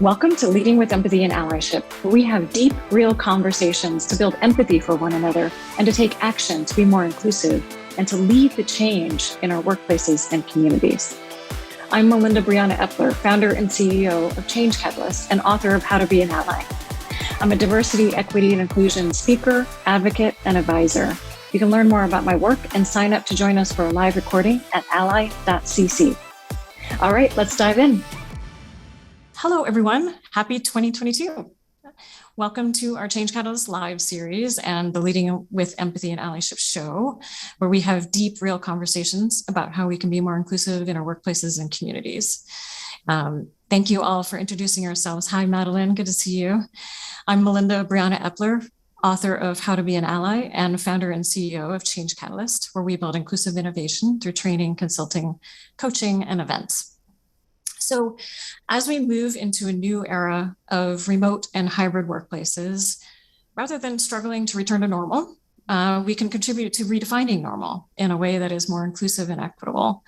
Welcome to Leading with Empathy and Allyship, where we have deep, real conversations to build empathy for one another and to take action to be more inclusive and to lead the change in our workplaces and communities. I'm Melinda Epler, founder and CEO of Change Catalyst and author of How to Be an Ally. I'm a diversity, equity, and inclusion speaker, advocate, and advisor. You can learn more about my work and sign up to join us for a live recording at ally.cc. All right, let's dive in. Hello, everyone. Happy 2022. Welcome to our Change Catalyst live series and the Leading with Empathy and Allyship show, where we have deep, real conversations about how we can be more inclusive in our workplaces and communities. Thank you all for introducing yourselves. Hi, Madeline. Good to see you. I'm Melinda Epler, author of How to Be an Ally and founder and CEO of Change Catalyst, where we build inclusive innovation through training, consulting, coaching, and events. So as we move into a new era of remote and hybrid workplaces, rather than struggling to return to normal, we can contribute to redefining normal in a way that is more inclusive and equitable.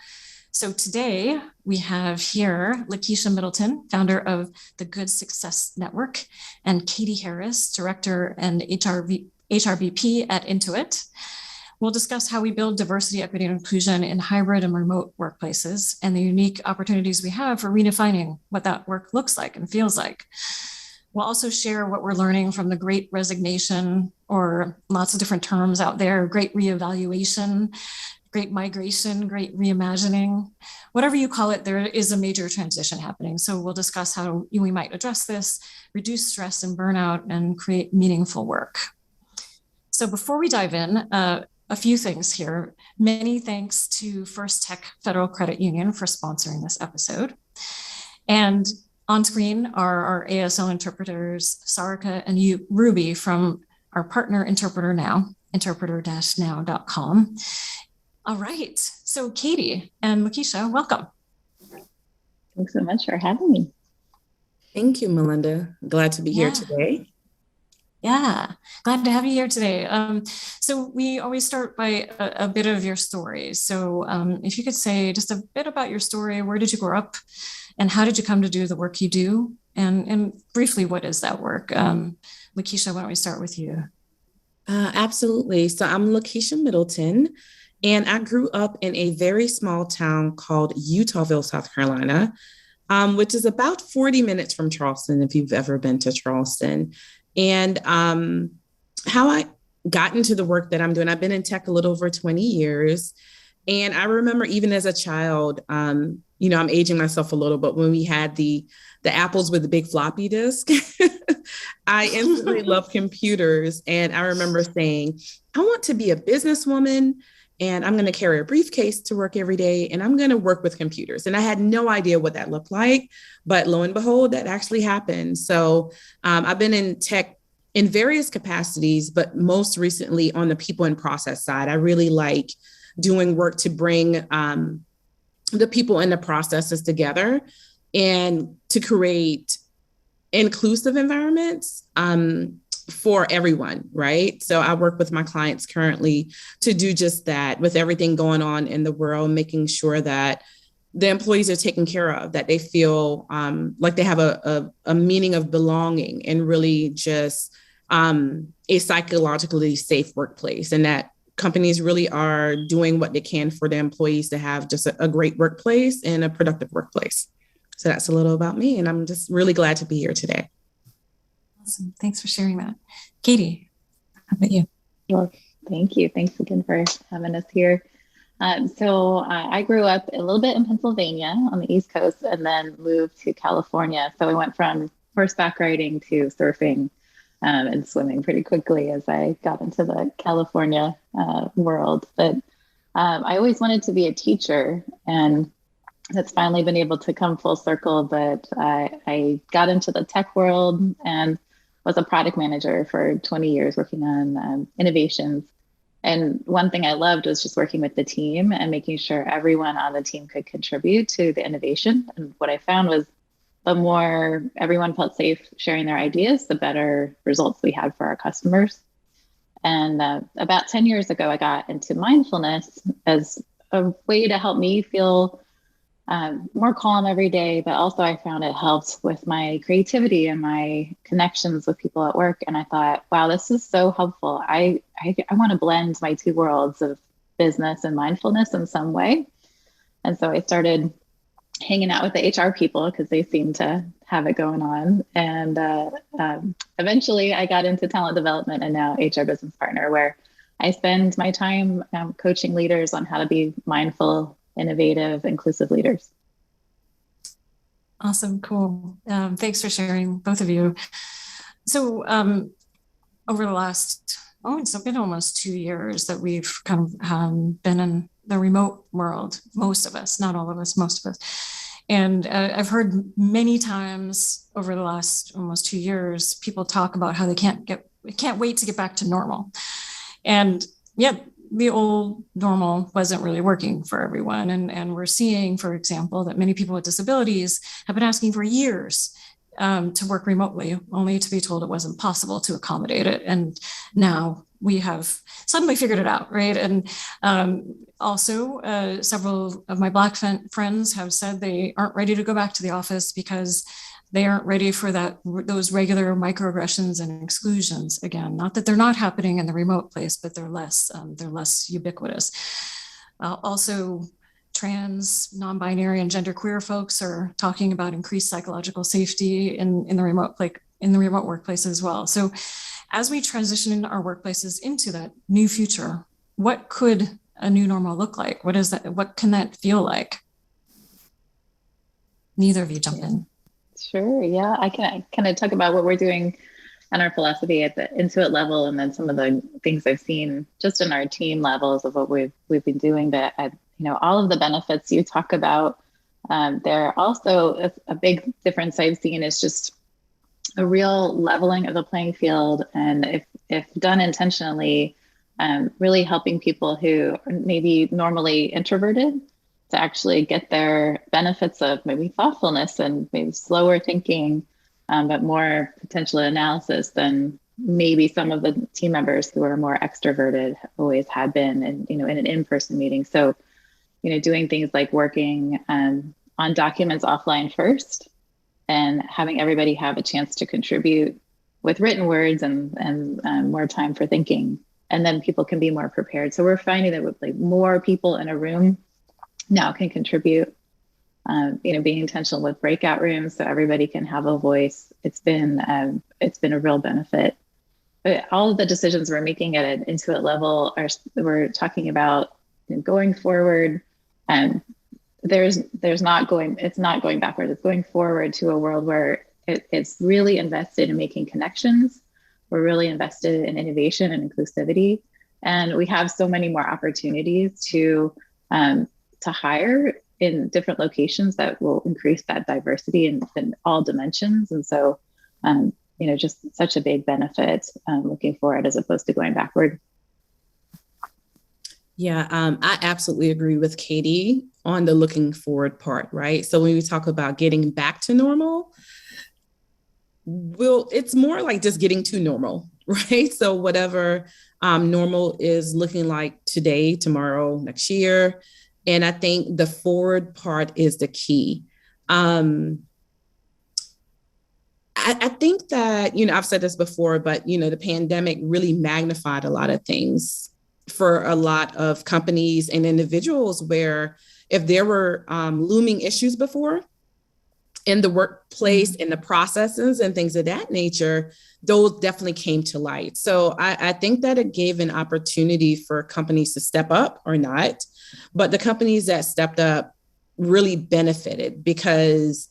So today we have here Lekisha Middleton, founder of the Good Success Network, and Catie Harriss, director and HRBP at Intuit. We'll discuss how we build diversity, equity, and inclusion in hybrid and remote workplaces and the unique opportunities we have for redefining what that work looks like and feels like. We'll also share what we're learning from the Great Resignation, or lots of different terms out there, Great Reevaluation, Great Migration, Great Reimagining, whatever you call it, there is a major transition happening. So we'll discuss how we might address this, reduce stress and burnout, and create meaningful work. So before we dive in, a few things here. Many thanks to First Tech Federal Credit Union for sponsoring this episode. And on screen are our ASL interpreters, Sarika and Ruby from our partner Interpreter Now, interpreter-now.com. All right, so Catie and Lekisha, welcome. Thanks so much for having me. Thank you, Melinda. Glad to be here today. Yeah, glad to have you here today. So we always start by a bit of your story. So if you could say just a bit about your story, where did you grow up and how did you come to do the work you do? And briefly, what is that work? Lekisha, why don't we start with you? Absolutely. So I'm Lekisha Middleton, and I grew up in a very small town called Utahville, South Carolina, which is about 40 minutes from Charleston, if you've ever been to Charleston. And how I got into the work that I'm doing, I've been in tech a little over 20 years. And I remember even as a child, I'm aging myself a little, but when we had the apples with the big floppy disk, I instantly loved computers. And I remember saying, I want to be a businesswoman and I'm going to carry a briefcase to work every day and I'm going to work with computers. And I had no idea what that looked like, but lo and behold, that actually happened. So I've been in tech in various capacities, but most recently on the people and process side. I really like doing work to bring the people and the processes together and to create inclusive environments for everyone, right? So I work with my clients currently to do just that with everything going on in the world, making sure that the employees are taken care of, that they feel like they have a meaning of belonging and really just a psychologically safe workplace, and that companies really are doing what they can for their employees to have just a great workplace and a productive workplace. So that's a little about me, and I'm just really glad to be here today. Awesome. Thanks for sharing that. Catie, how about you? Well, thank you. Thanks again for having us here. So I grew up a little bit in Pennsylvania on the East Coast and then moved to California. So I went from horseback riding to surfing and swimming pretty quickly as I got into the California world. But I always wanted to be a teacher, and that's finally been able to come full circle. But I got into the tech world and was a product manager for 20 years working on innovations. And one thing I loved was just working with the team and making sure everyone on the team could contribute to the innovation. And what I found was the more everyone felt safe sharing their ideas, the better results we had for our customers. And about 10 years ago, I got into mindfulness as a way to help me feel more calm every day, but also I found it helped with my creativity and my connections with people at work. And I thought, wow, this is so helpful. I want to blend my two worlds of business and mindfulness in some way. And so I started hanging out with the HR people because they seem to have it going on. And eventually I got into talent development and now HR business partner, where I spend my time coaching leaders on how to be mindful, innovative, inclusive leaders. Awesome. Cool. Thanks for sharing, both of you. So over the last, it's been almost 2 years that we've kind of been in the remote world, most of us, not all of us, most of us. And I've heard many times over the last almost 2 years, people talk about how they can't wait to get back to normal. And yet the old normal wasn't really working for everyone. And we're seeing, for example, that many people with disabilities have been asking for years to work remotely, only to be told it wasn't possible to accommodate it. And now we have suddenly figured it out, right? And also several of my Black friends have said they aren't ready to go back to the office because they aren't ready for those regular microaggressions and exclusions again. Not that they're not happening in the remote place, but they're less ubiquitous. Also, trans, non-binary, and genderqueer folks are talking about increased psychological safety in the remote workplace as well. So, as we transition our workplaces into that new future, what could a new normal look like? What is that? What can that feel like? Neither of you jump in. Sure. Yeah, I can kind of talk about what we're doing and our philosophy at the Intuit level, and then some of the things I've seen just in our team levels of what we've been doing. But all of the benefits you talk about, there also a big difference I've seen is just a real leveling of the playing field, and if done intentionally, really helping people who are maybe normally introverted to actually get their benefits of maybe thoughtfulness and maybe slower thinking, but more potential analysis than maybe some of the team members who are more extroverted always had been in an in-person meeting. So, doing things like working on documents offline first and having everybody have a chance to contribute with written words and more time for thinking. And then people can be more prepared. So we're finding that with more people in a room now can contribute, being intentional with breakout rooms so everybody can have a voice. It's been a real benefit. But all of the decisions we're making at an Intuit level we're talking about going forward. It's not going backwards. It's going forward to a world where it's really invested in making connections. We're really invested in innovation and inclusivity, and we have so many more opportunities to hire in different locations that will increase that diversity in all dimensions. And so, just such a big benefit looking forward as opposed to going backward. Yeah, I absolutely agree with Catie on the looking forward part, right? So when we talk about getting back to normal, it's more like just getting to normal, right? So whatever normal is looking like today, tomorrow, next year. And I think the forward part is the key. I think that, I've said this before, but, the pandemic really magnified a lot of things for a lot of companies and individuals where if there were looming issues before in the workplace, in the processes and things of that nature, those definitely came to light. So I think that it gave an opportunity for companies to step up or not. But the companies that stepped up really benefited because,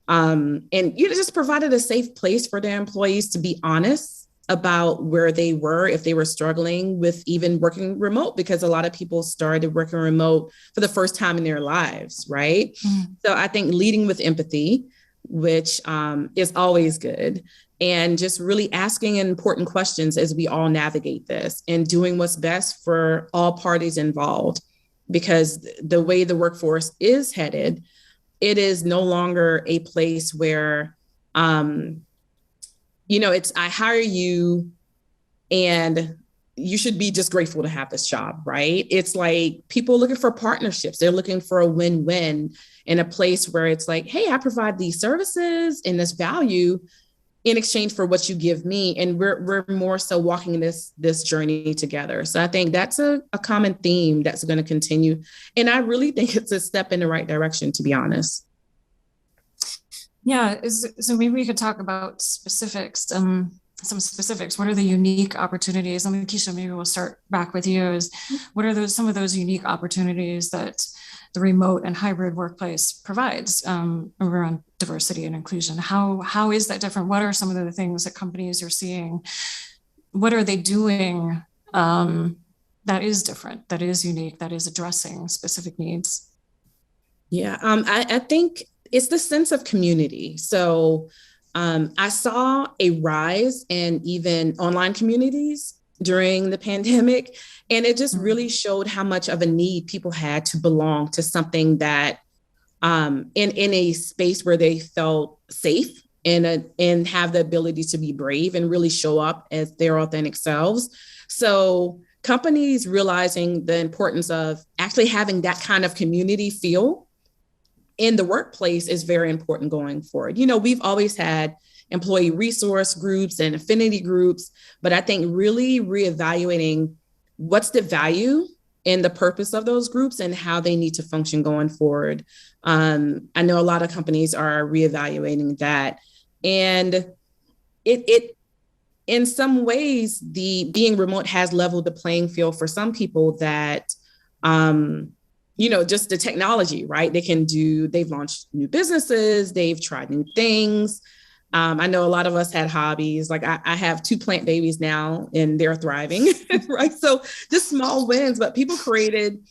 just provided a safe place for their employees to be honest about where they were, if they were struggling with even working remote, because a lot of people started working remote for the first time in their lives, right? So I think leading with empathy, which is always good, and just really asking important questions as we all navigate this and doing what's best for all parties involved. Because the way the workforce is headed, it is no longer a place where, it's I hire you and, you should be just grateful to have this job, right? It's like people looking for partnerships. They're looking for a win-win in a place where it's like, hey, I provide these services and this value in exchange for what you give me. And we're more so walking this journey together. So I think that's a common theme that's going to continue. And I really think it's a step in the right direction, to be honest. Yeah. So maybe we could talk about specifics. Some specifics. What are the unique opportunities? And Lekisha, maybe we'll start back with you. What are some of those unique opportunities that the remote and hybrid workplace provides around diversity and inclusion? How is that different? What are some of the things that companies are seeing? What are they doing that is different, that is unique, that is addressing specific needs? Yeah, I think it's the sense of community. So I saw a rise in even online communities during the pandemic, and it just really showed how much of a need people had to belong to something that in a space where they felt safe and have the ability to be brave and really show up as their authentic selves. So companies realizing the importance of actually having that kind of community feel in the workplace is very important going forward. You know, we've always had employee resource groups and affinity groups, but I think really reevaluating what's the value and the purpose of those groups and how they need to function going forward. I know a lot of companies are reevaluating that. And it in some ways, the being remote has leveled the playing field for some people that just the technology, right? They've launched new businesses, they've tried new things. I know a lot of us had hobbies. Like I have 2 plant babies now and they're thriving, right? So just small wins, but people created,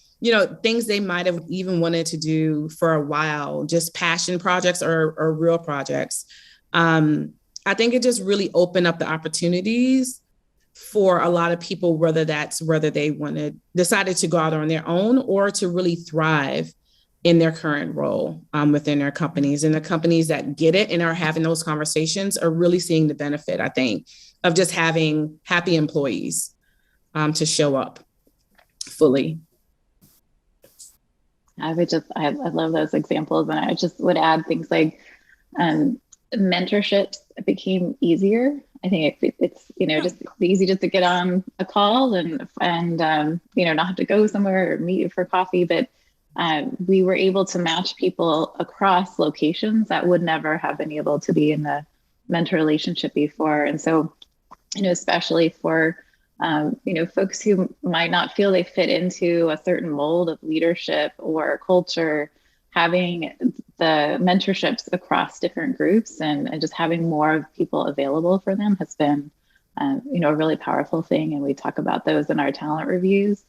things they might have even wanted to do for a while, just passion projects or real projects. I think it just really opened up the opportunities for a lot of people, whether they decided to go out on their own or to really thrive in their current role within their companies. And the companies that get it and are having those conversations are really seeing the benefit, I think, of just having happy employees to show up fully. I love those examples. And I just would add things like mentorships became easier. I think it's just easy just to get on a call and not have to go somewhere or meet for coffee, but we were able to match people across locations that would never have been able to be in the mentor relationship before. And so, especially for folks who might not feel they fit into a certain mold of leadership or culture, having the mentorships across different groups and just having more people available for them has been, a really powerful thing. And we talk about those in our talent reviews.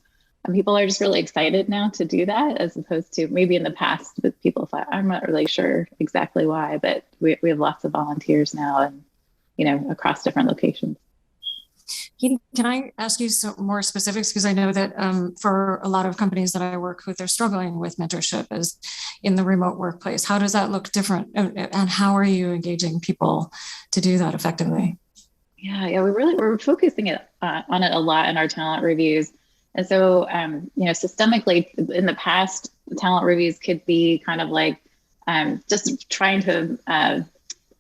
And people are just really excited now to do that, as opposed to maybe in the past, but people thought, I'm not really sure exactly why, but we have lots of volunteers now and, across different locations. Catie, can I ask you some more specifics? Because I know that for a lot of companies that I work with, they're struggling with mentorship as in the remote workplace. How does that look different? And how are you engaging people to do that effectively? Yeah, we're focusing on it a lot in our talent reviews. And so, systemically in the past, talent reviews could be kind of like just trying to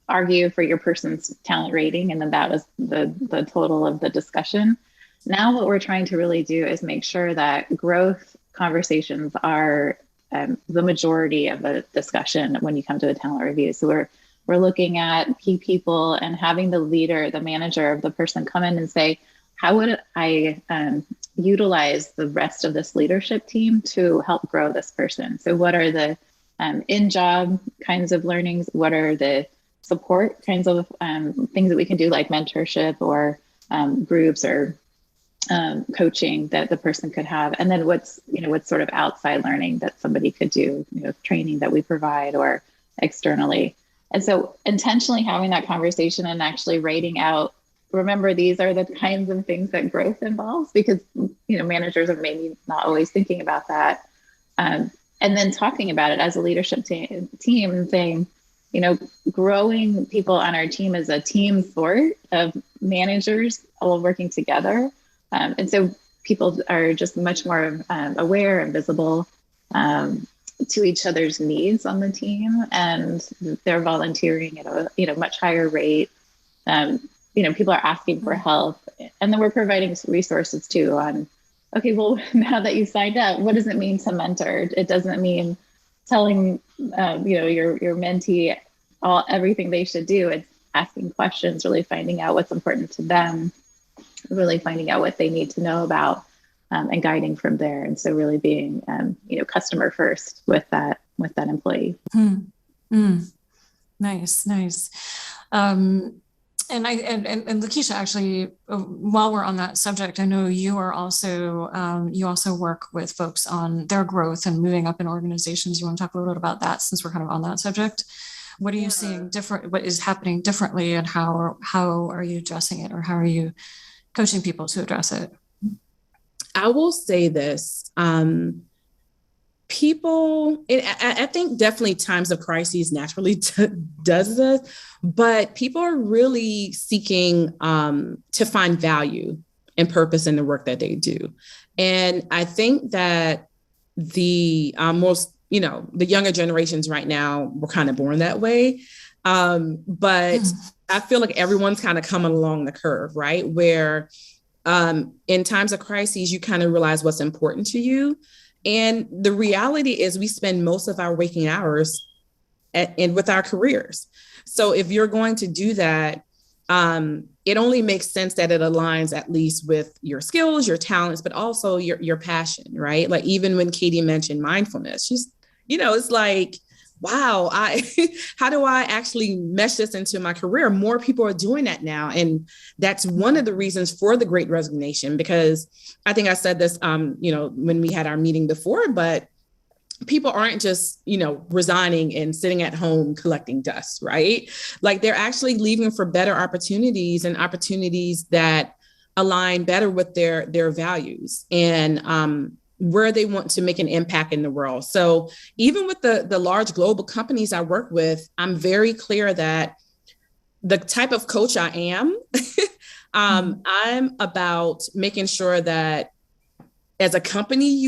argue for your person's talent rating. And then that was the total of the discussion. Now, what we're trying to really do is make sure that growth conversations are the majority of the discussion when you come to a talent review. So we're looking at key people and having the leader, the manager of the person come in and say, how would I utilize the rest of this leadership team to help grow this person? So what are the in-job kinds of learnings? What are the support kinds of things that we can do, like mentorship or groups or coaching that the person could have? And then what's sort of outside learning that somebody could do, training that we provide or externally. And so intentionally having that conversation and actually writing out, remember, these are the kinds of things that growth involves, because, managers are maybe not always thinking about that. And then talking about it as a leadership team and saying, growing people on our team is a team sport of managers all working together. And so people are just much more aware and visible to each other's needs on the team, and they're volunteering at a much higher rate. People are asking for help, and then we're providing resources too on, okay, well, now that you signed up, what does it mean to mentor? It doesn't mean telling your mentee everything they should do. It's asking questions, really finding out what's important to them, really finding out what they need to know about, and guiding from there. And so really being customer first with that employee. Nice. And Lekisha, actually, while we're on that subject, I know you are also you also work with folks on their growth and moving up in organizations. You want to talk a little bit about that, since we're kind of on that subject? What are you seeing different? What is happening differently, and how are you addressing it, or how are you coaching people to address it? I will say this. I think definitely times of crises naturally does this, but people are really seeking to find value and purpose in the work that they do. And I think that the the younger generations right now were kind of born that way. But I feel like everyone's kind of coming along the curve, right? Where in times of crises, you kind of realize what's important to you. And the reality is we spend most of our waking hours with our careers. So if you're going to do that, it only makes sense that it aligns at least with your skills, your talents, but also your passion, right? Like even when Catie mentioned mindfulness, it's like, wow, how do I actually mesh this into my career? More people are doing that now. And that's one of the reasons for the Great Resignation, because I think I said this, when we had our meeting before, but people aren't just, resigning and sitting at home collecting dust, right? Like they're actually leaving for better opportunities and opportunities that align better with their values and where they want to make an impact in the world. So even with the large global companies I work with, I'm very clear that the type of coach I am, I'm about making sure that as a company,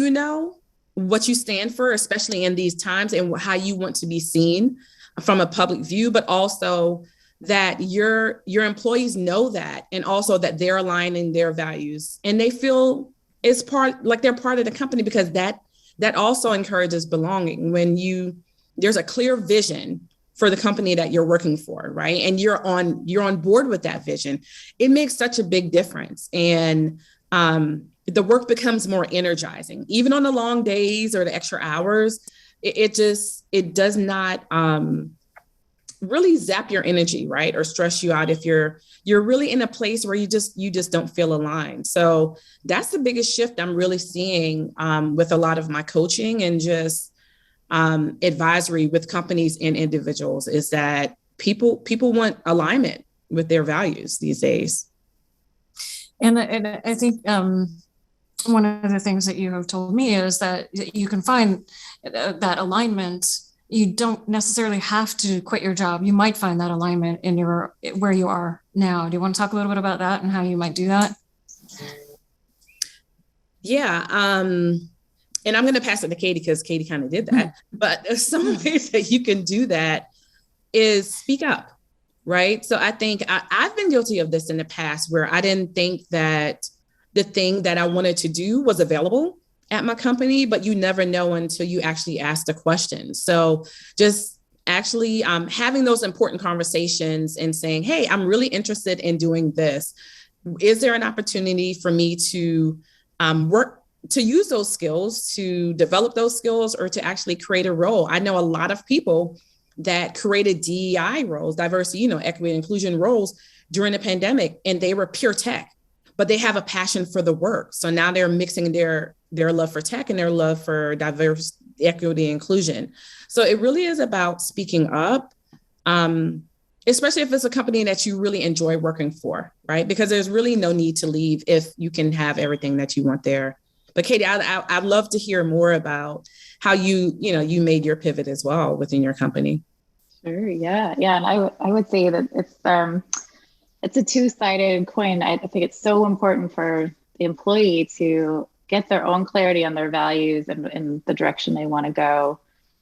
what you stand for, especially in these times, and how you want to be seen from a public view, but also that your employees know that, and also that they're aligning their values and they feel it's they're part of the company, because that also encourages belonging. When there's a clear vision for the company that you're working for, right? And you're on board with that vision, it makes such a big difference. And the work becomes more energizing, even on the long days or the extra hours. It does not really zap your energy, right? Or stress you out if you're really in a place where you just don't feel aligned. So that's the biggest shift I'm really seeing with a lot of my coaching and just advisory with companies and individuals, is that people want alignment with their values these days. And I think one of the things that you have told me is that you can find that alignment. You don't necessarily have to quit your job. You might find that alignment in where you are now. Do you want to talk a little bit about that and how you might do that? Yeah. And I'm going to pass it to Catie, because Catie kind of did that. But some ways that you can do that is speak up, right? So I think I've been guilty of this in the past, where I didn't think that the thing that I wanted to do was available at my company, but you never know until you actually ask the question. So just actually having those important conversations and saying, hey, I'm really interested in doing this. Is there an opportunity for me to work to use those skills, to develop those skills, or to actually create a role? I know a lot of people that created DEI roles, diversity, equity and inclusion roles during the pandemic, and they were pure tech, but they have a passion for the work. So now they're mixing their love for tech and their love for diverse, equity, and inclusion. So it really is about speaking up, especially if it's a company that you really enjoy working for, right? Because there's really no need to leave if you can have everything that you want there. But Catie, I'd love to hear more about how you made your pivot as well within your company. Sure. Yeah. And I would say that it's a two-sided coin. I think it's so important for the employee to get their own clarity on their values and the direction they want to go.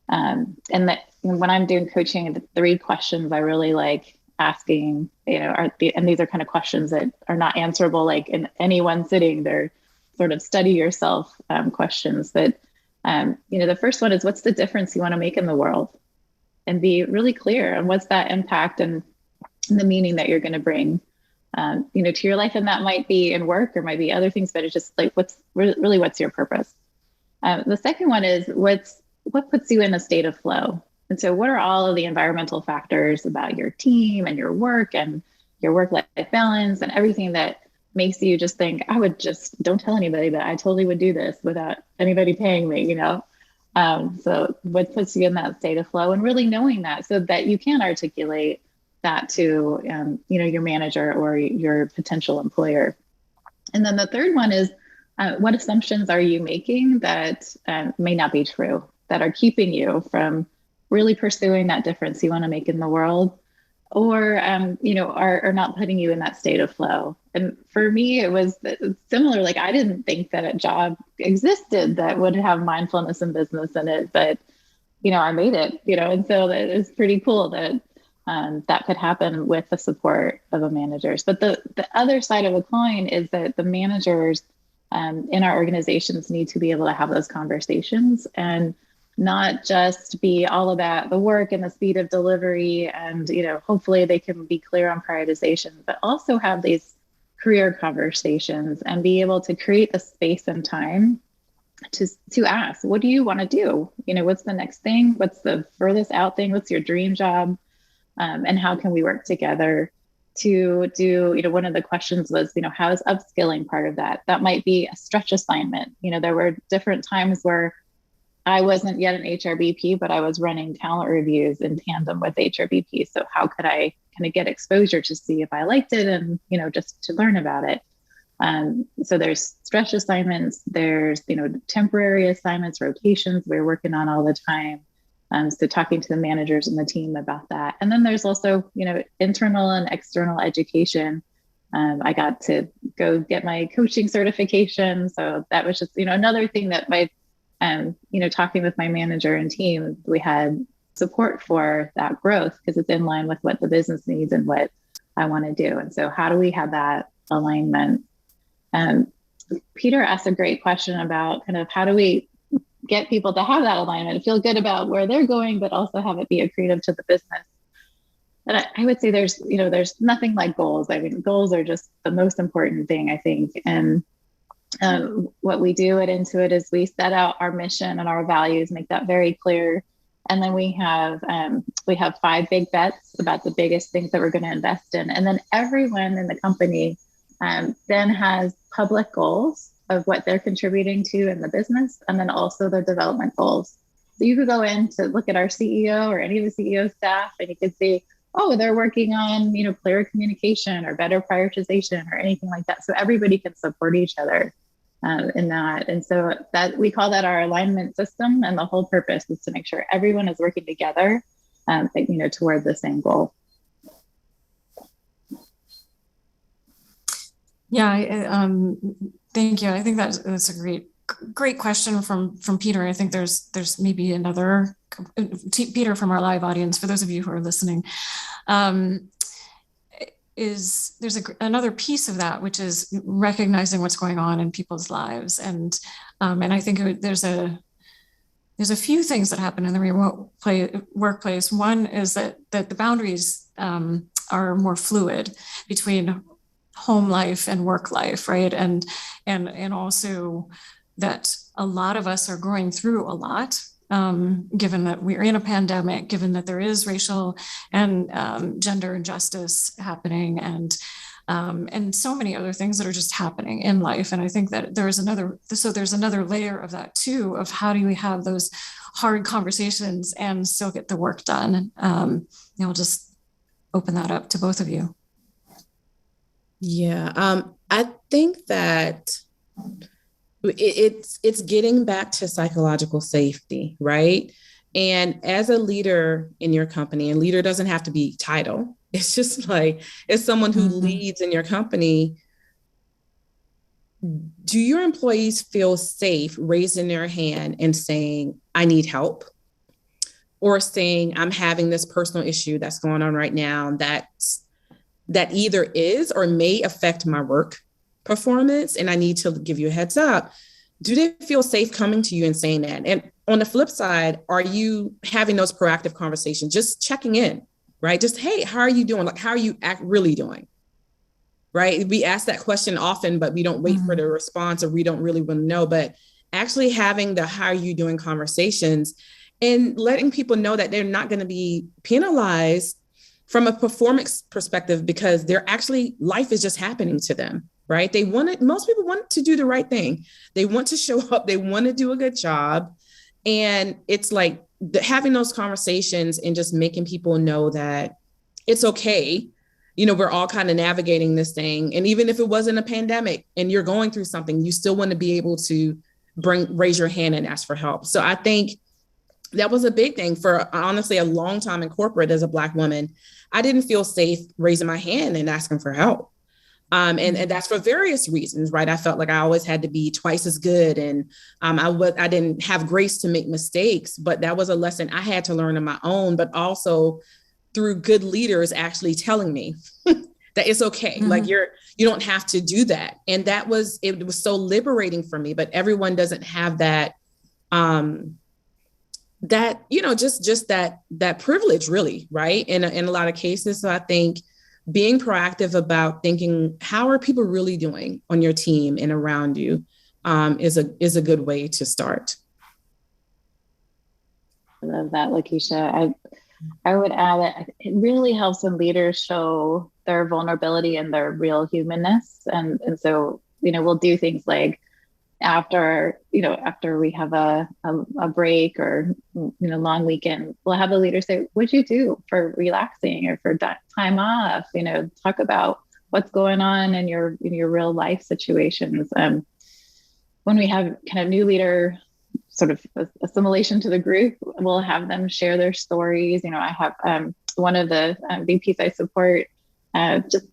And that when I'm doing coaching, the 3 questions I really like asking, and these are kind of questions that are not answerable like in any one sitting. They're sort of study yourself questions. But the first one is, what's the difference you want to make in the world? And be really clear on what's that impact and the meaning that you're going to bring to your life. And that might be in work or might be other things, but it's just like, what's your purpose? The second one is, what puts you in a state of flow? And so what are all of the environmental factors about your team and your work-life balance and everything that makes you just think, don't tell anybody, but I totally would do this without anybody paying me, So what puts you in that state of flow, and really knowing that so that you can articulate that to, your manager or your potential employer. And then the third one is, what assumptions are you making that may not be true, that are keeping you from really pursuing that difference you want to make in the world, or, are not putting you in that state of flow. And for me, it was similar. Like, I didn't think that a job existed that would have mindfulness and business in it, but, I made it, and so that is pretty cool that that could happen with the support of the managers. But the other side of the coin is that the managers in our organizations need to be able to have those conversations and not just be all about the work and the speed of delivery. And, hopefully they can be clear on prioritization, but also have these career conversations and be able to create the space and time to ask, what do you want to do? What's the next thing? What's the furthest out thing? What's your dream job? And how can we work together to do, one of the questions was, how is upskilling part of that? That might be a stretch assignment. There were different times where I wasn't yet an HRBP, but I was running talent reviews in tandem with HRBP. So how could I kind of get exposure to see if I liked it and, just to learn about it. So there's stretch assignments, there's, temporary assignments, rotations we're working on all the time. So talking to the managers and the team about that. And then there's also, internal and external education. I got to go get my coaching certification. So that was just, another thing that talking with my manager and team, we had support for that growth because it's in line with what the business needs and what I want to do. And so how do we have that alignment? Peter asked a great question about kind of how do we get people to have that alignment and feel good about where they're going, but also have it be accretive to the business. And I would say there's nothing like goals. I mean, goals are just the most important thing, I think. And what we do at Intuit is we set out our mission and our values, make that very clear. And then we have 5 big bets about the biggest things that we're going to invest in. And then everyone in the company then has public goals of what they're contributing to in the business, and then also their development goals. So you could go in to look at our CEO or any of the CEO staff, and you could see, oh, they're working on, clearer communication or better prioritization or anything like that. So everybody can support each other in that. And so that we call that our alignment system. And the whole purpose is to make sure everyone is working together, toward the same goal. Yeah, thank you. I think that's a great question from Peter. I think there's maybe another Peter from our live audience. For those of you who are listening, there's another piece of that, which is recognizing what's going on in people's lives, and I think there's a few things that happen in the remote workplace. One is that the boundaries are more fluid between home life and work life, right? And also that a lot of us are going through a lot, given that we're in a pandemic, given that there is racial and gender injustice happening, and so many other things that are just happening in life. And I think that there's another layer of that too, of how do we have those hard conversations and still get the work done. I'll just open that up to both of you. Yeah, I think that it's getting back to psychological safety, right? And as a leader in your company, and leader doesn't have to be title. It's just like, as someone who leads in your company, do your employees feel safe raising their hand and saying, I need help? Or saying, I'm having this personal issue that's going on right now that either is or may affect my work performance, and I need to give you a heads up. Do they feel safe coming to you and saying that? And on the flip side, are you having those proactive conversations, just checking in, right? Just, hey, how are you doing? Like, how are you really doing? Right? We ask that question often, but we don't wait for the response, or we don't really want to know. But actually having the how are you doing conversations and letting people know that they're not going to be penalized from a performance perspective, because they're actually, life is just happening to them, right? Most people want to do the right thing. They want to show up. They want to do a good job. And it's like having those conversations and just making people know that it's okay. You know, we're all kind of navigating this thing. And even if it wasn't a pandemic and you're going through something, you still want to be able to raise your hand and ask for help. So I think that was a big thing for, honestly, a long time in corporate as a Black woman. I didn't feel safe raising my hand and asking for help. And that's for various reasons, right? I felt like I always had to be twice as good. And I didn't have grace to make mistakes, but that was a lesson I had to learn on my own, but also through good leaders actually telling me that it's okay. Like you don't have to do that. And it was so liberating for me, but everyone doesn't have that, just that privilege, really, right? In a lot of cases. So I think being proactive about thinking, how are people really doing on your team and around you, is a good way to start. I love that, Lekisha. I would add that it really helps when leaders show their vulnerability and their real humanness. And so, we'll do things like, after we have a break or, long weekend, we'll have the leader say, what'd you do for relaxing or for time off? Talk about what's going on in your real life situations. When we have kind of new leader sort of assimilation to the group, we'll have them share their stories. I have one of the VPs I support just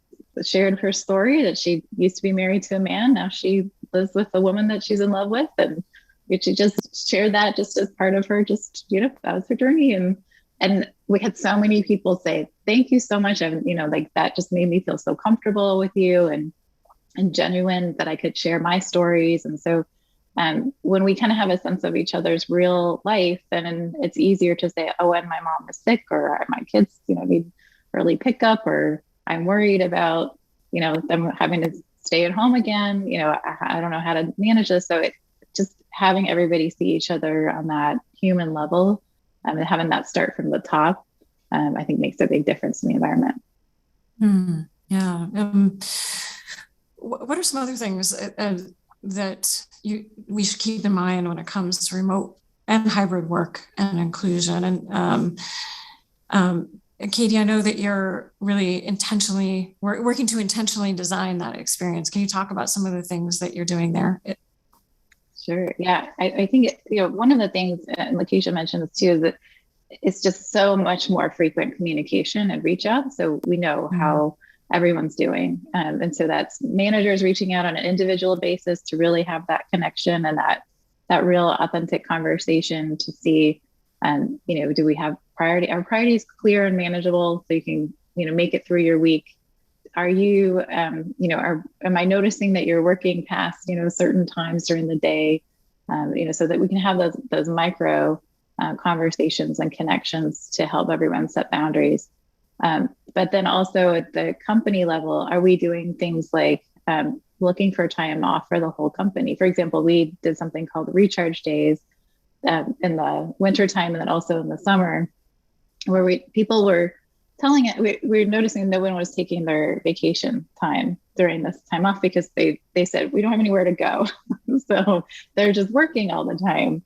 shared her story that she used to be married to a man. Now she lives with a woman that she's in love with. And she just shared that just as part of her, that was her journey. And we had so many people say, thank you so much. And, like that just made me feel so comfortable with you and genuine that I could share my stories. And so when we kind of have a sense of each other's real life, then it's easier to say, oh, and my mom is sick, or my kids, need early pickup, or I'm worried about, them having to stay at home again. I don't know how to manage this. So just having everybody see each other on that human level, and having that start from the top, I think makes a big difference in the environment. Yeah. What are some other things that we should keep in mind when it comes to remote and hybrid work and inclusion? And Catie, I know that you're really working to intentionally design that experience. Can you talk about some of the things that you're doing there? Sure. Yeah. I think, one of the things, and Lekisha mentioned this too, is that it's just so much more frequent communication and reach out. So we know how everyone's doing. And so that's managers reaching out on an individual basis to really have that connection and that real authentic conversation to see, do we have our priorities clear and manageable so you can, make it through your week? Are you, am I noticing that you're working past, certain times during the day, so that we can have those micro conversations and connections to help everyone set boundaries. But then also at the company level, are we doing things like looking for time off for the whole company? For example, we did something called recharge days in the wintertime and then also in the summer, where people were telling it, we were noticing no one was taking their vacation time during this time off because they said, we don't have anywhere to go. So they're just working all the time.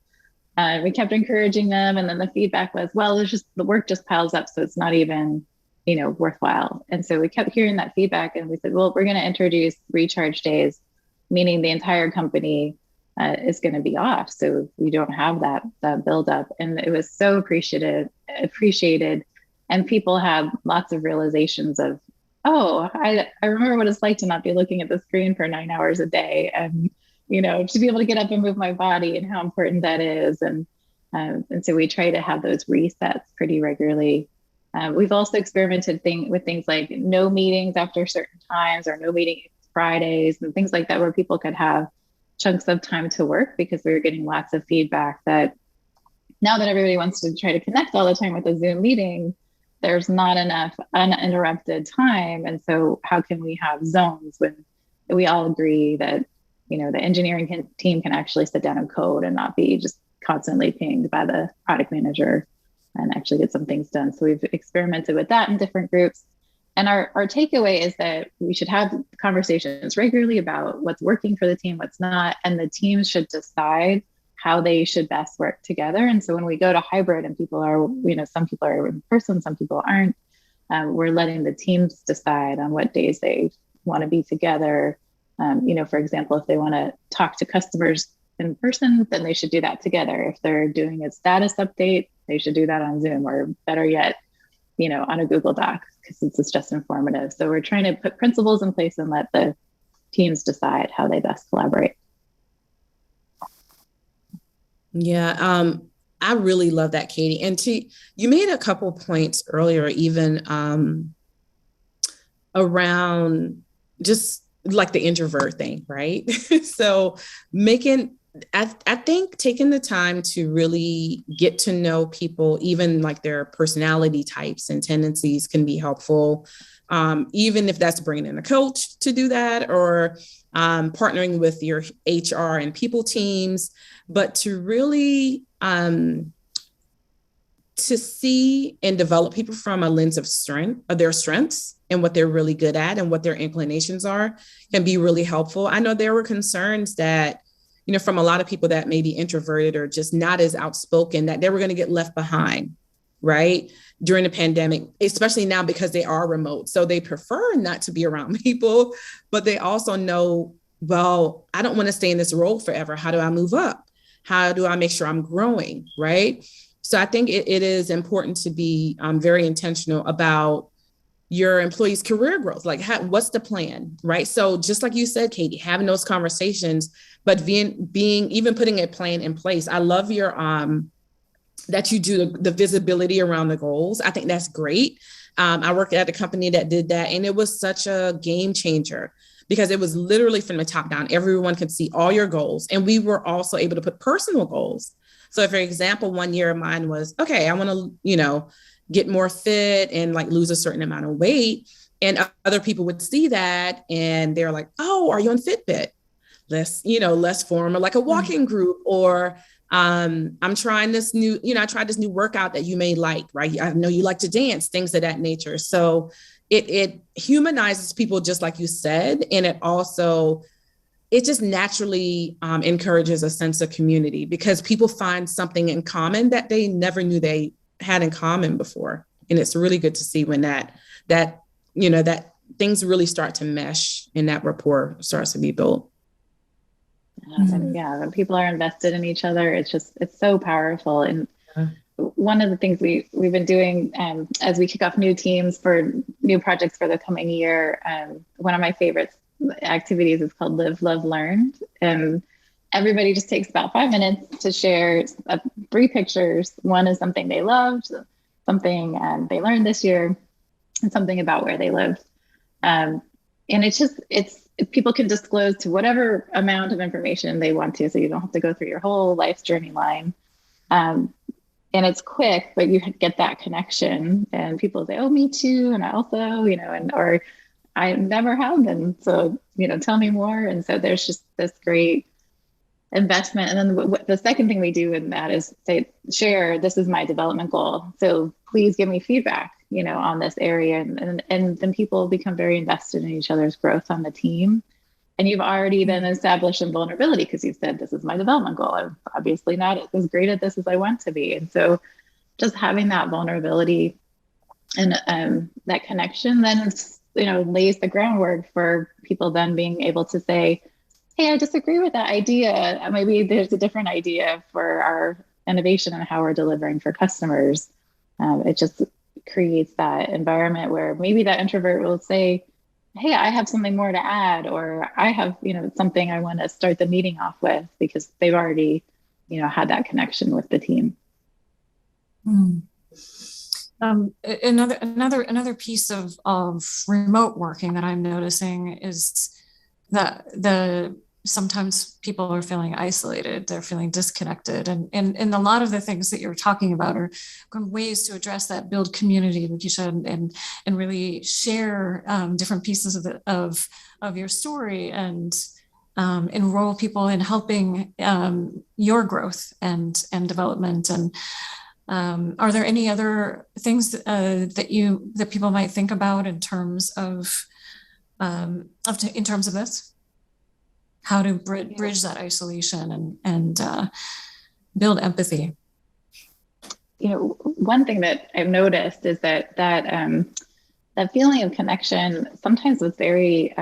We kept encouraging them. And then the feedback was, well, the work just piles up. So it's not even, worthwhile. And so we kept hearing that feedback and we said, well, we're going to introduce recharge days, meaning the entire company is going to be off. So we don't have that buildup. And it was so appreciated. And people had lots of realizations of, oh, I remember what it's like to not be looking at the screen for 9 hours a day, and to be able to get up and move my body, and how important that is. And so we try to have those resets pretty regularly. We've also experimented with things like no meetings after certain times, or no meetings Fridays, and things like that, where people could have chunks of time to work, because we were getting lots of feedback that now that everybody wants to try to connect all the time with a Zoom meeting, there's not enough uninterrupted time. And so how can we have zones when we all agree that, the engineering team can actually sit down and code and not be just constantly pinged by the product manager, and actually get some things done. So we've experimented with that in different groups. And our takeaway is that we should have conversations regularly about what's working for the team, what's not, and the teams should decide how they should best work together. And so when we go to hybrid and people are, some people are in person, some people aren't, we're letting the teams decide on what days they want to be together. For example, if they want to talk to customers in person, then they should do that together. If they're doing a status update, they should do that on Zoom, or better yet, on a Google Doc, because it's just informative. So we're trying to put principles in place and let the teams decide how they best collaborate. Yeah, I really love that, Catie. And you made a couple points earlier, even around just like the introvert thing, right? So I think taking the time to really get to know people, even like their personality types and tendencies, can be helpful. Even if that's bringing in a coach to do that, or partnering with your HR and people teams, but to really to see and develop people from a lens of their strengths and what they're really good at and what their inclinations are, can be really helpful. I know there were concerns that, from a lot of people that may be introverted or just not as outspoken, that they were going to get left behind, right? During the pandemic, especially now, because they are remote. So they prefer not to be around people, but they also know, well, I don't want to stay in this role forever. How do I move up? How do I make sure I'm growing, right? So I think it is important to be very intentional about your employees' career growth. Like, what's the plan, right? So just like you said, Catie, having those conversations, but being even putting a plan in place. I love your that you do the visibility around the goals. I think that's great. I worked at a company that did that, and it was such a game changer, because it was literally from the top down. Everyone could see all your goals, and we were also able to put personal goals. So, for example, one year of mine was, okay, I want to, get more fit and like lose a certain amount of weight. And other people would see that and they're like, oh, are you on Fitbit? Let's form like a walking group, or I'm trying this new, I tried this new workout that you may like, right? I know you like to dance, things of that nature. So it humanizes people, just like you said. And it just naturally encourages a sense of community, because people find something in common that they never knew they had in common before. And it's really good to see when that things really start to mesh and that rapport starts to be built. Yeah, when people are invested in each other, it's so powerful. And one of the things we've been doing as we kick off new teams for new projects for the coming year, one of my favorite activities is called Live, Love, Learn. And everybody just takes about 5 minutes to share 3 pictures. One is something they loved, something they learned this year, and something about where they lived. And people can disclose to whatever amount of information they want to, so you don't have to go through your whole life's journey line. And it's quick, but you get that connection, and people say, oh, me too. And I also, or I never have been. So, tell me more. And so there's just this great investment. And then the second thing we do in that is share, this is my development goal. So please give me feedback, on this area. And then people become very invested in each other's growth on the team. And you've already been established in vulnerability, because you've said, this is my development goal. I'm obviously not as great at this as I want to be. And so just having that vulnerability and that connection then, lays the groundwork for people then being able to say, hey, I disagree with that idea. Maybe there's a different idea for our innovation and how we're delivering for customers. It just creates that environment where maybe that introvert will say, hey, I have something more to add, or I have, something I want to start the meeting off with, because they've already, had that connection with the team. Another piece of remote working that I'm noticing is that sometimes people are feeling isolated, they're feeling disconnected, and a lot of the things that you're talking about are ways to address that, build community, Lekisha, and really share different pieces of your story, and enroll people in helping your growth and development. And are there any other things that people might think about in terms of this? How to bridge that isolation and build empathy? One thing that I've noticed is that feeling of connection sometimes was very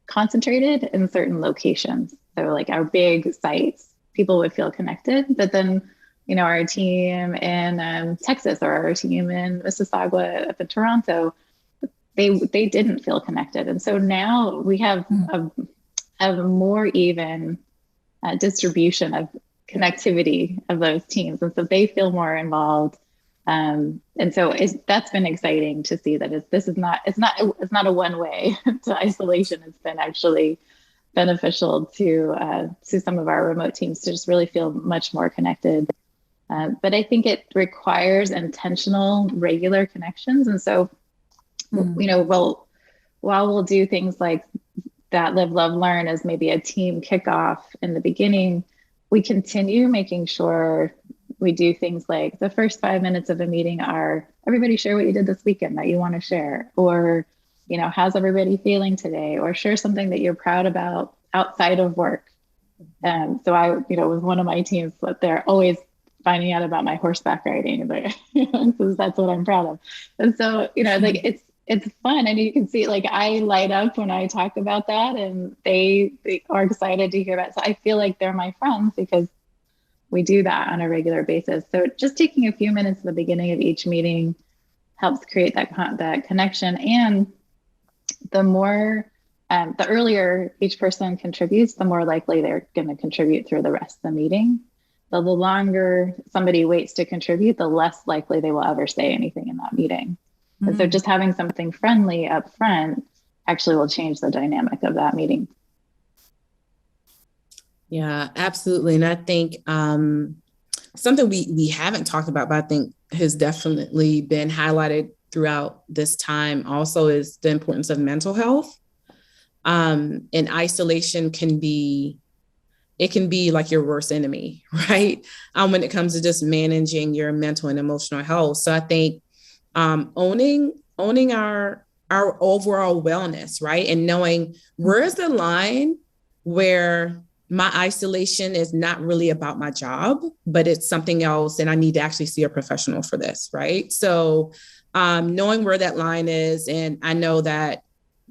concentrated in certain locations. So like our big sites, people would feel connected, but then, our team in Texas, or our team in Mississauga up in Toronto, they didn't feel connected. And so now we have a more even distribution of connectivity of those teams. And so they feel more involved. And so that's been exciting to see that it's not a one way to isolation. It's been actually beneficial to some of our remote teams to just really feel much more connected. But I think it requires intentional, regular connections. And so, while we'll do things like that live, love, learn as maybe a team kickoff in the beginning, we continue making sure we do things like the first 5 minutes of a meeting are, everybody share what you did this weekend that you want to share, or, how's everybody feeling today, or share something that you're proud about outside of work. So I, with one of my teams, that they're always finding out about my horseback riding, because that's what I'm proud of. And so, like it's fun. And you can see, like, I light up when I talk about that, and they are excited to hear about it. So I feel like they're my friends because we do that on a regular basis. So just taking a few minutes at the beginning of each meeting helps create that connection. And the more, the earlier each person contributes, the more likely they're going to contribute through the rest of the meeting. So the longer somebody waits to contribute, the less likely they will ever say anything in that meeting. And so just having something friendly up front actually will change the dynamic of that meeting. Yeah, absolutely. And I think something we haven't talked about, but I think has definitely been highlighted throughout this time also, is the importance of mental health. And isolation can be like your worst enemy, right? When it comes to just managing your mental and emotional health. So I think owning our overall wellness, right? And knowing where is the line where my isolation is not really about my job, but it's something else, and I need to actually see a professional for this, right? So knowing where that line is, and I know that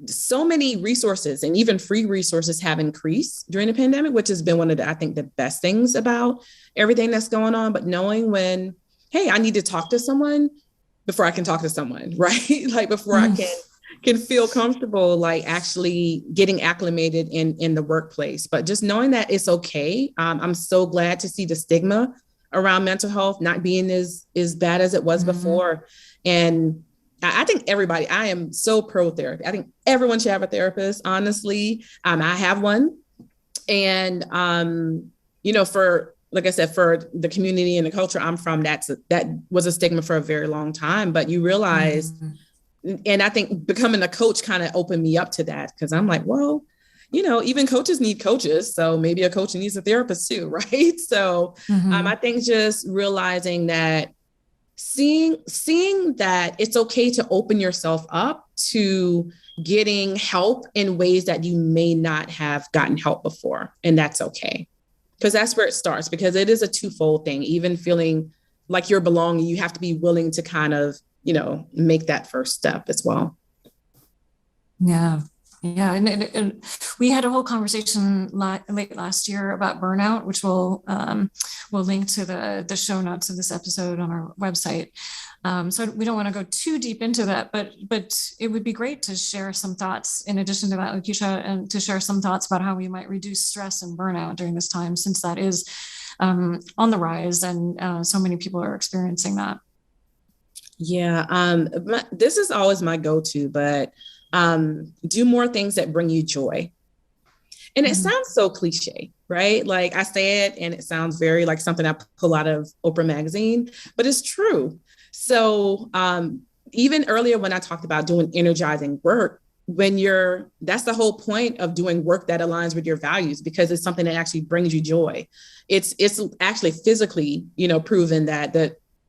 so many resources and even free resources have increased during the pandemic, which has been one of I think the best things about everything that's going on. But knowing when, hey, I need to talk to someone before I can talk to someone, right? Like before I can feel comfortable, like actually getting acclimated in the workplace. But just knowing that it's okay. I'm so glad to see the stigma around mental health not being as bad as it was before. And I think everybody, I am so pro therapy. I think everyone should have a therapist, honestly. I have one. And, for, like I said, for the community and the culture I'm from, that was a stigma for a very long time. But you realize, and I think becoming a coach kind of opened me up to that, because I'm like, well, even coaches need coaches. So maybe a coach needs a therapist too, right? So I think just realizing that, seeing that it's okay to open yourself up to getting help in ways that you may not have gotten help before. And that's okay. Because that's where it starts, because it is a twofold thing. Even feeling like you're belonging, you have to be willing to kind of, make that first step as well. Yeah. Yeah, and we had a whole conversation late last year about burnout, which we'll link to the show notes of this episode on our website. So we don't want to go too deep into that, but it would be great to share some thoughts in addition to that, Lekisha, and to share some thoughts about how we might reduce stress and burnout during this time, since that is on the rise and so many people are experiencing that. Yeah, this is always my go-to, but do more things that bring you joy. And it sounds so cliche, right? Like I say it and it sounds very like something I pull out of Oprah magazine, but it's true. So even earlier when I talked about doing energizing work, that's the whole point of doing work that aligns with your values, because it's something that actually brings you joy. It's actually physically, proven that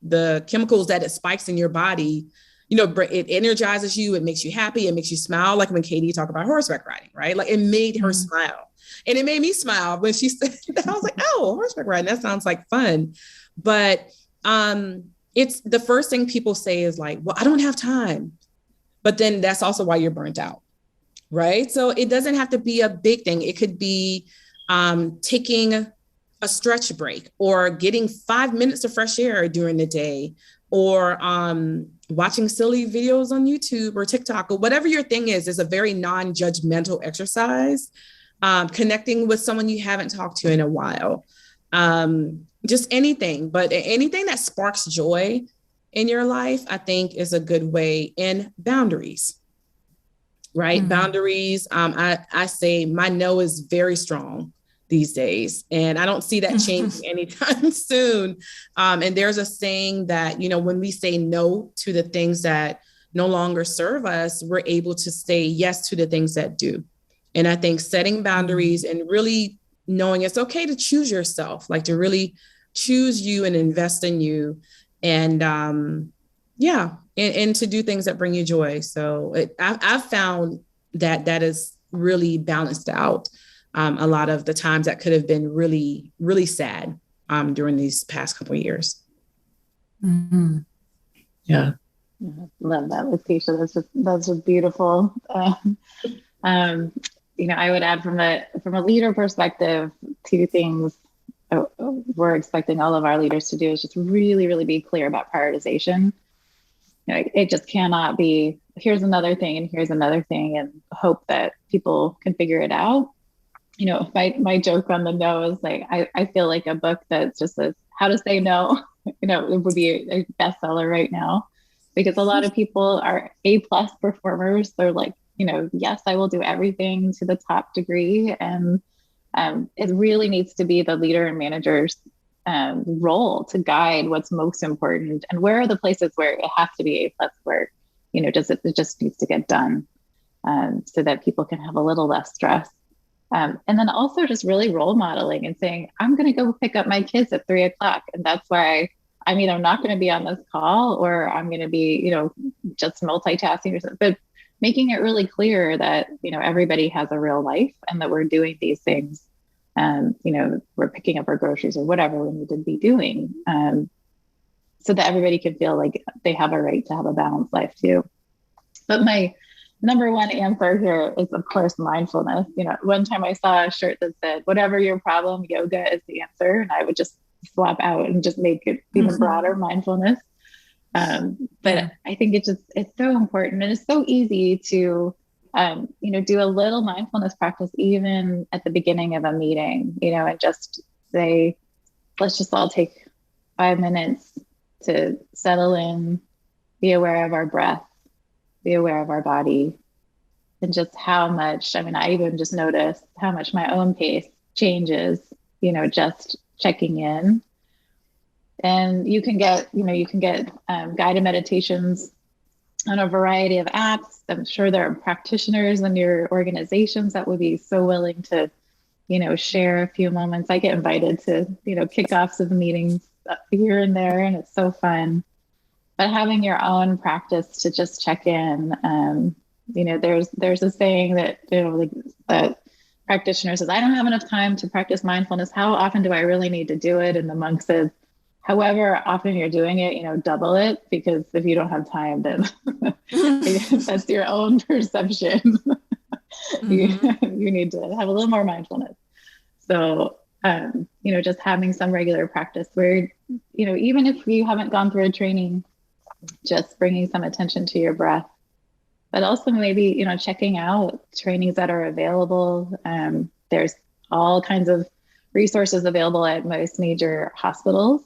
the chemicals that it spikes in your body, it energizes you, it makes you happy, it makes you smile. Like when Catie talked about horseback riding, right? Like it made her smile, and it made me smile when she said that. I was like, oh, horseback riding, that sounds like fun. But it's the first thing people say is like, well, I don't have time. But then that's also why you're burnt out, right? So it doesn't have to be a big thing. It could be taking a stretch break, or getting 5 minutes of fresh air during the day, or watching silly videos on YouTube or TikTok, or whatever your thing is a very non-judgmental exercise. Connecting with someone you haven't talked to in a while. Just anything, but anything that sparks joy in your life, I think is a good way. And boundaries, right? Boundaries. I say my no is very strong these days, and I don't see that changing anytime soon. And there's a saying that, when we say no to the things that no longer serve us, we're able to say yes to the things that do. And I think setting boundaries and really knowing it's okay to choose yourself, like to really choose you and invest in you, and and to do things that bring you joy. So I've found that is really balanced out a lot of the times that could have been really, really sad during these past couple of years. Yeah. Love that, Lekisha. That's just beautiful. I would add from a leader perspective, 2 things we're expecting all of our leaders to do is just really, really be clear about prioritization. It just cannot be, here's another thing and here's another thing, and hope that people can figure it out. My joke on the no is like, I feel like a book that just says how to say no, it would be a bestseller right now, because a lot of people are A+ performers. They're like, yes, I will do everything to the top degree. And it really needs to be the leader and manager's role to guide what's most important, and where are the places where it has to be A+ work, it just needs to get done, so that people can have a little less stress. And then also just really role modeling and saying, I'm going to go pick up my kids at 3:00. And that's why I'm either not going to be on this call, or I'm going to be, just multitasking or something. But making it really clear that, everybody has a real life, and that we're doing these things, we're picking up our groceries or whatever we need to be doing, so that everybody can feel like they have a right to have a balanced life too. But my number one answer here is, of course, mindfulness. One time I saw a shirt that said, whatever your problem, yoga is the answer. And I would just swap out and just make it even broader, mindfulness. But I think it's so important, and it's so easy to, do a little mindfulness practice, even at the beginning of a meeting, and just say, let's just all take 5 minutes to settle in, be aware of our breath, be aware of our body, and just how much, I even just noticed how much my own pace changes, just checking in. And you can get guided meditations on a variety of apps. I'm sure there are practitioners in your organizations that would be so willing to, share a few moments. I get invited to, kickoffs of the meetings here and there, and it's so fun. But having your own practice to just check in, there's a saying that, that practitioner says, I don't have enough time to practice mindfulness. How often do I really need to do it? And the monk says, however often you're doing it, double it, because if you don't have time, then that's your own perception. You need to have a little more mindfulness. So, just having some regular practice where, even if you haven't gone through a training, just bringing some attention to your breath, but also maybe, checking out trainings that are available. There's all kinds of resources available at most major hospitals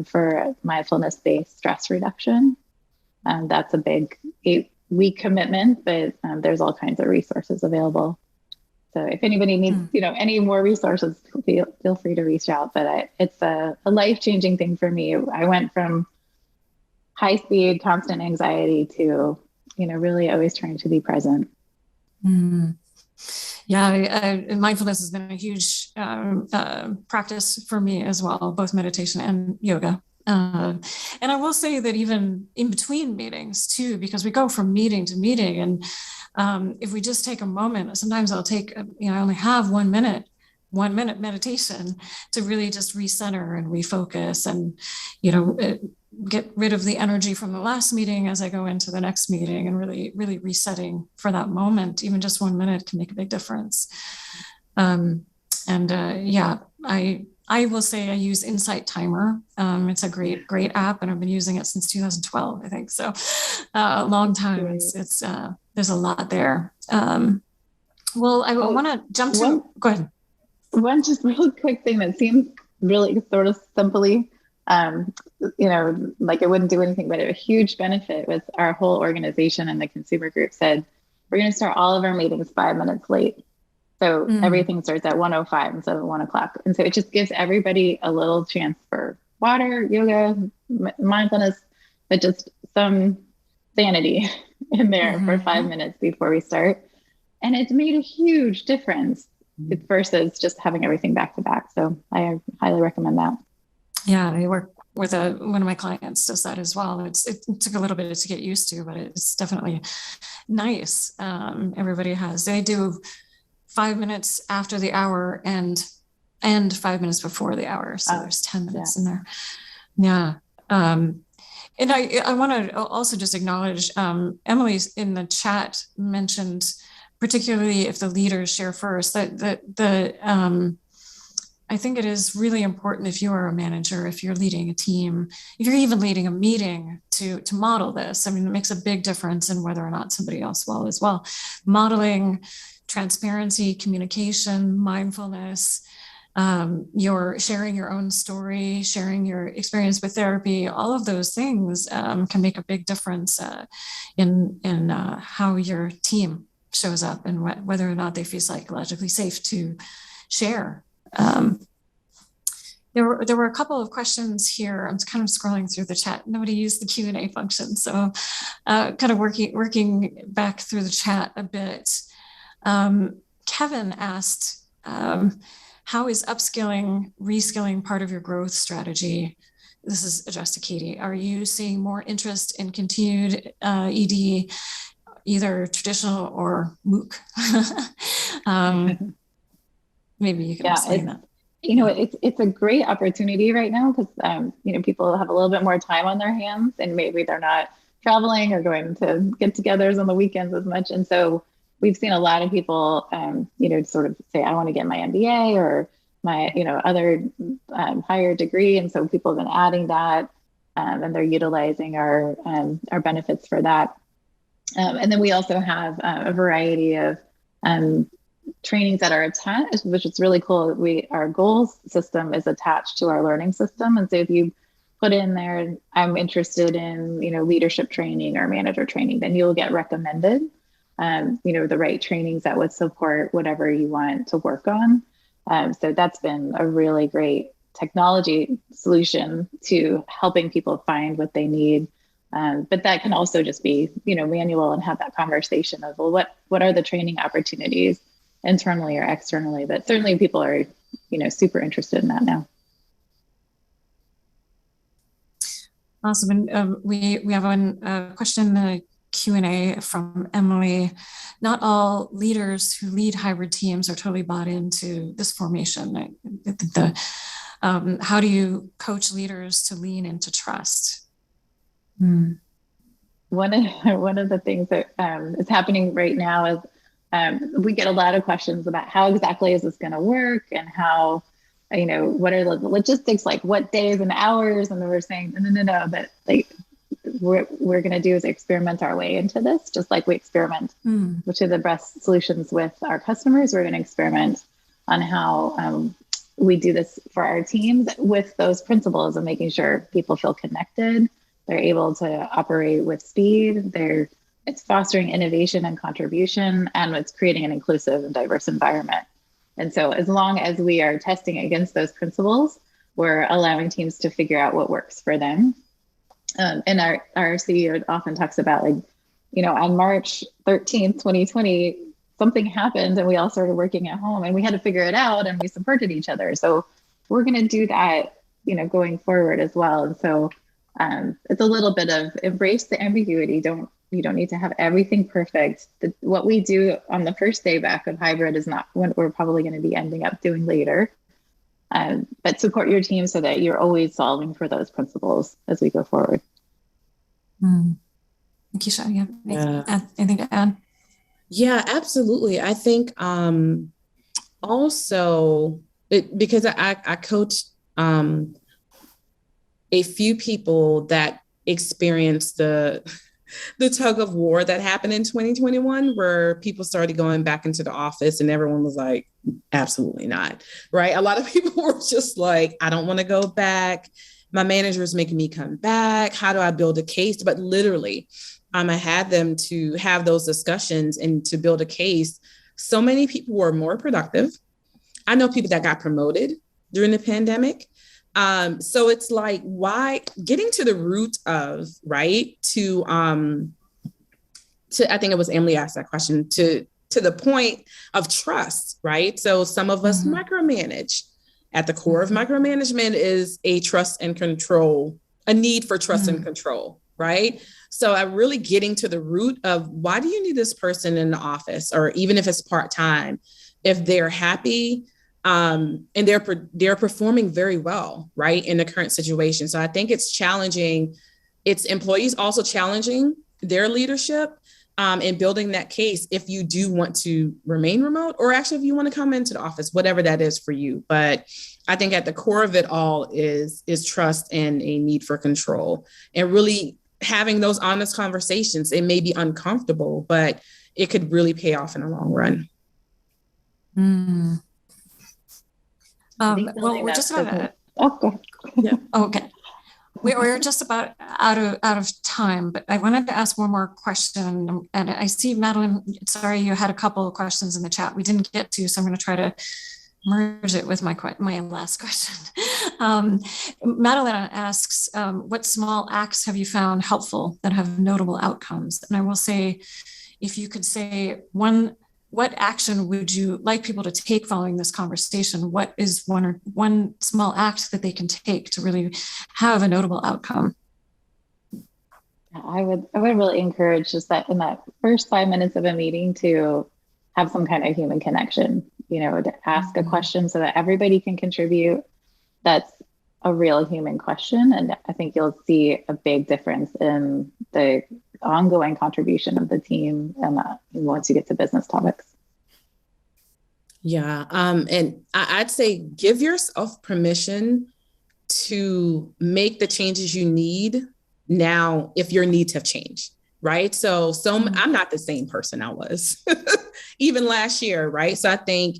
for mindfulness-based stress reduction. That's a big 8-week commitment, but there's all kinds of resources available. So if anybody needs, any more resources, feel free to reach out. But it's a life-changing thing for me. I went from high-speed, constant anxiety to, really always trying to be present. Yeah, mindfulness has been a huge practice for me as well, both meditation and yoga. And I will say that even in between meetings too, because we go from meeting to meeting, and if we just take a moment, sometimes I'll take, I only have 1 minute meditation to really just recenter and refocus and, get rid of the energy from the last meeting as I go into the next meeting, and really, really resetting for that moment. Even just 1 minute can make a big difference. I will say I use Insight Timer. It's a great app, and I've been using it since 2012, I think. So a long time. It's there's a lot there. I want to jump to, go ahead. One just real quick thing that seems really sort of simply, like it wouldn't do anything, but a huge benefit was our whole organization and the consumer group said, we're going to start all of our meetings 5 minutes late. So everything starts at 1:05 instead of 1 o'clock. And so it just gives everybody a little chance for water, yoga, mindfulness, but just some sanity in there for 5 minutes before we start. And it's made a huge difference versus just having everything back to back. So I highly recommend that. Yeah, I work with one of my clients does that as well. It took a little bit to get used to, but it's definitely nice. They do 5 minutes after the hour and 5 minutes before the hour. So there's 10 minutes in there. Yeah. And I want to also just acknowledge Emily in the chat mentioned, particularly if the leaders share first, that I think it is really important if you are a manager, if you're leading a team, if you're even leading a meeting to model this. I mean, it makes a big difference in whether or not somebody else will as well. Modeling transparency, communication, mindfulness, you're sharing your own story, sharing your experience with therapy, all of those things can make a big difference in how your team shows up and whether or not they feel psychologically safe to share. There were a couple of questions here. I'm kind of scrolling through the chat. Nobody used the Q&A function, so kind of working back through the chat a bit. Kevin asked, how is upskilling, reskilling part of your growth strategy? This is addressed to Catie. Are you seeing more interest in continued ED, either traditional or MOOC? Maybe you can explain that. It's a great opportunity right now because, people have a little bit more time on their hands and maybe they're not traveling or going to get-togethers on the weekends as much. And so we've seen a lot of people, sort of say, I want to get my MBA or my, other higher degree. And so people have been adding that and they're utilizing our benefits for that. And then we also have a variety of trainings that are attached, which is really cool. Our goals system is attached to our learning system. And so if you put in there, I'm interested in, leadership training or manager training, then you'll get recommended, the right trainings that would support whatever you want to work on. So that's been a really great technology solution to helping people find what they need. But that can also just be, manual and have that conversation of, well, what are the training opportunities internally or externally? But certainly people are, super interested in that now. Awesome. And we have one question in the Q&A from Emily. Not all leaders who lead hybrid teams are totally bought into this formation. How do you coach leaders to lean into trust? One of the things that is happening right now is we get a lot of questions about how exactly is this going to work, and how, what are the logistics, like what days and hours. And then we're saying, no, that like we're going to do is experiment our way into this, just like we experiment which are the best solutions with our customers. We're going to experiment on how we do this for our teams with those principles of making sure people feel connected, they're able to operate with speed, it's fostering innovation and contribution, and it's creating an inclusive and diverse environment. And so as long as we are testing against those principles, we're allowing teams to figure out what works for them. And our CEO often talks about, like, on March 13th, 2020, something happened and we all started working at home and we had to figure it out, and we supported each other. So we're going to do that, going forward as well. And so it's a little bit of embrace the ambiguity. You don't need to have everything perfect. What we do on the first day back of hybrid is not what we're probably going to be ending up doing later. But support your team so that you're always solving for those principles as we go forward. Lekisha, you have anything to add? Yeah, absolutely. I think also because I coach a few people that experienced the tug of war that happened in 2021, where people started going back into the office and everyone was like, absolutely not, right? A lot of people were just like, I don't want to go back. My manager is making me come back. How do I build a case? But literally, I had them to have those discussions and to build a case. So many people were more productive. I know people that got promoted during the pandemic. So it's like, why getting to the root of, right, to I think it was Emily asked that question, to the point of trust, right? So some of us micromanage. At the core of micromanagement is a trust and control, a need for trust and control, right? So I'm really getting to the root of, why do you need this person in the office? Or even if it's part-time, if they're happy, and they're performing very well, right, in the current situation. So I think it's challenging. It's employees also challenging their leadership and building that case if you do want to remain remote, or actually if you want to come into the office, whatever that is for you. But I think at the core of it all is trust and a need for control, and really having those honest conversations. It may be uncomfortable, but it could really pay off in the long run. Well, we're just about Okay. We're just about out of time, but I wanted to ask one more question. And I see Madeline, sorry, you had a couple of questions in the chat we didn't get to, so I'm going to try to merge it with my last question. Madeline asks, what small acts have you found helpful that have notable outcomes? And I will say, if you could say what action would you like people to take following this conversation? What is one small act that they can take to really have a notable outcome? I would really encourage just that in that first 5 minutes of a meeting to have some kind of human connection, to ask a question so that everybody can contribute. That's a real human question. And I think you'll see a big difference in the ongoing contribution of the team and once you get to business topics. Yeah. And I'd say give yourself permission to make the changes you need now if your needs have changed, right? So I'm not the same person I was even last year, right? So I think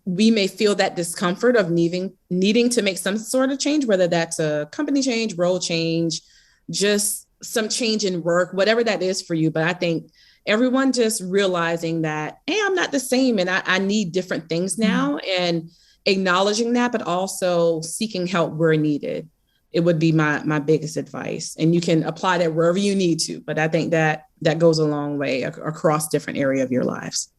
we may feel that discomfort of needing to make some sort of change, whether that's a company change, role change, just some change in work, whatever that is for you. But I think everyone just realizing that, hey, I'm not the same and I need different things now, and acknowledging that, but also seeking help where needed. It would be my biggest advice. And you can apply that wherever you need to, but I think that goes a long way across different areas of your lives.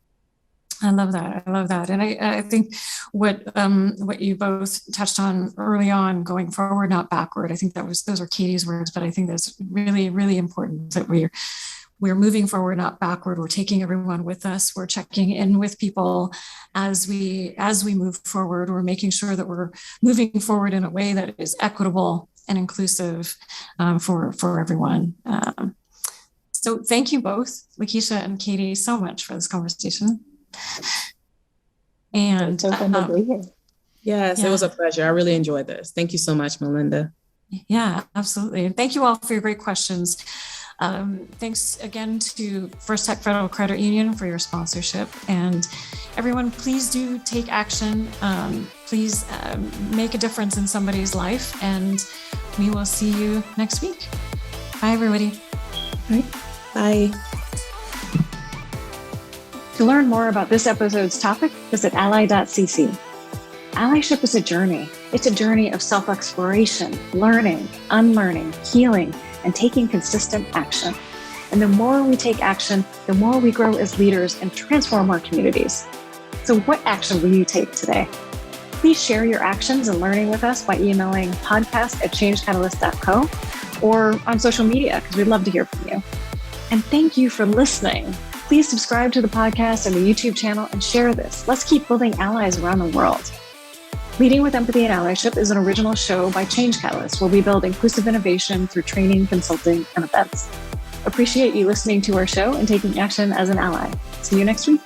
I love that. And I think what you both touched on early on, going forward, not backward. I think those are Catie's words, but I think that's really, really important that we're moving forward, not backward. We're taking everyone with us. We're checking in with people as we move forward. We're making sure that we're moving forward in a way that is equitable and inclusive for everyone. So thank you both, Lekisha and Catie, so much for this conversation. And so fun to be here. Yes, it was a pleasure. I really enjoyed this. Thank you so much, Melinda. Yeah, absolutely. And thank you all for your great questions. Thanks again to First Tech Federal Credit Union for your sponsorship. And everyone, please do take action. Please make a difference in somebody's life. And we will see you next week. Bye, everybody. All right. Bye. To learn more about this episode's topic, visit ally.cc. Allyship is a journey. It's a journey of self-exploration, learning, unlearning, healing, and taking consistent action. And the more we take action, the more we grow as leaders and transform our communities. So what action will you take today? Please share your actions and learning with us by emailing podcast@changecatalyst.co or on social media, because we'd love to hear from you. And thank you for listening. Please subscribe to the podcast and the YouTube channel and share this. Let's keep building allies around the world. Leading with Empathy and Allyship is an original show by Change Catalyst, where we build inclusive innovation through training, consulting, and events. Appreciate you listening to our show and taking action as an ally. See you next week.